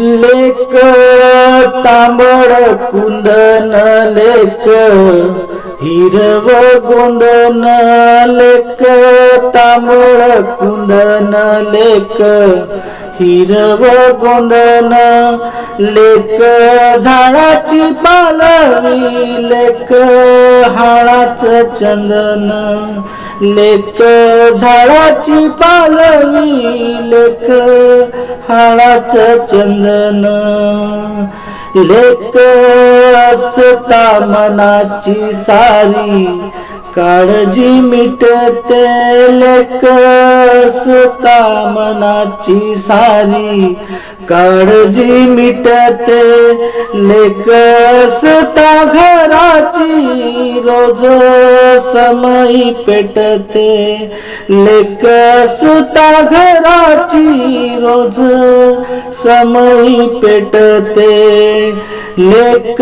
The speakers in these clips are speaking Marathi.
लेक तांबड कुंदन लेक हिरव गोंदन लेक तांबड कुंदन लेक हिरव गोंदन लेक झाडाची पालवी लेक हाळाचं चंदन लेक झाडाची पालवी लेक हाळाचं चंदन लेक असता मनाची सारी काळजी मिटते लेक असता मनाची सारी काळजी मिटते लेक असता घराची रोज समई पेटते लेक असता घराची रोज समई पेटते लेक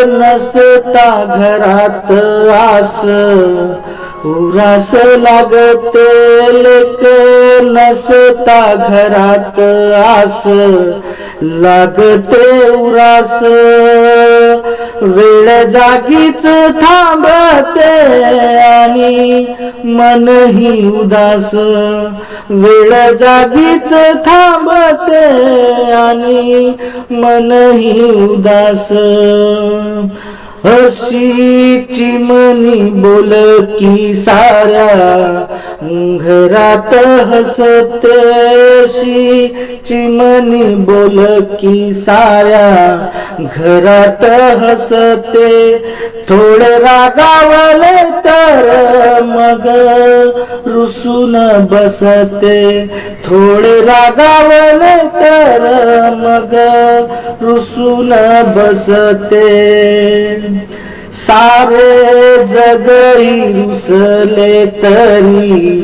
नसता घरात आस उरास लागते लेक नसता घरात आस लागते उरास वेळ जागीच थांबते आणि मनही उदास वेळ जागीच थांबते आणि मनही उदास अशी चिमणी बोलकी साऱ्या घरात हसते अशी चिमणी बोलकी साऱ्या घरात हसते थोडे रागावले तर मग रुसून बसते थोडे रागावले तर मग रुसून बसते सारे जगही रुसले तरी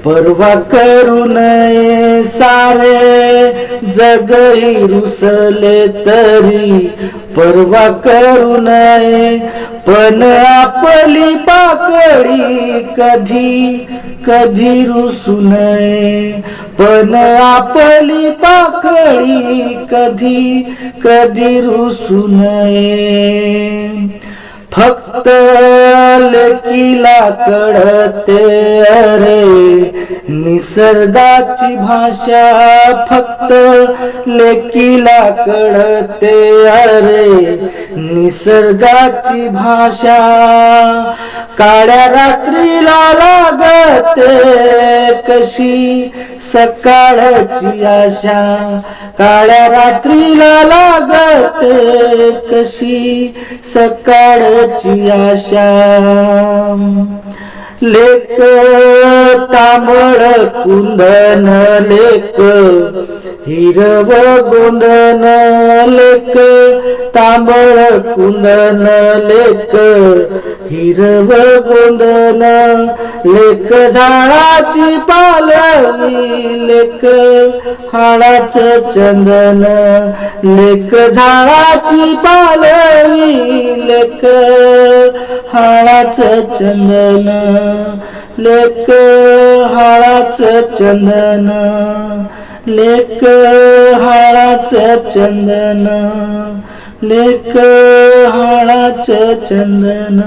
परवा करू नये सारे जगही रुसले तरी परवा करू नये पण आपली पाकळी कधी कधी रुसू नये पण आपली पाकळी कधी कधी रुसू नये फक्त लेकीला कळते अरे निसर्गाची भाषा फक्त लेकीला कळते अरे निसर्गाची भाषा काळ्या रात्रीला लागते कशी सकाळची आशा काळ्या रात्रीला लागते कशी सकाळची आशा लेक तांबड कुंदन लेक हिरव गोंदन लेक तांबड कुंदन लेक हिरव गोंदन लेक झाडाची पालवी लेक हाडाचं चंदन लेक झाडाची पालवी लेक हाडाचं चंदन लेक हाडाचं चंदन लेक हाडाचं चंदन लेक हाडाचं चंदन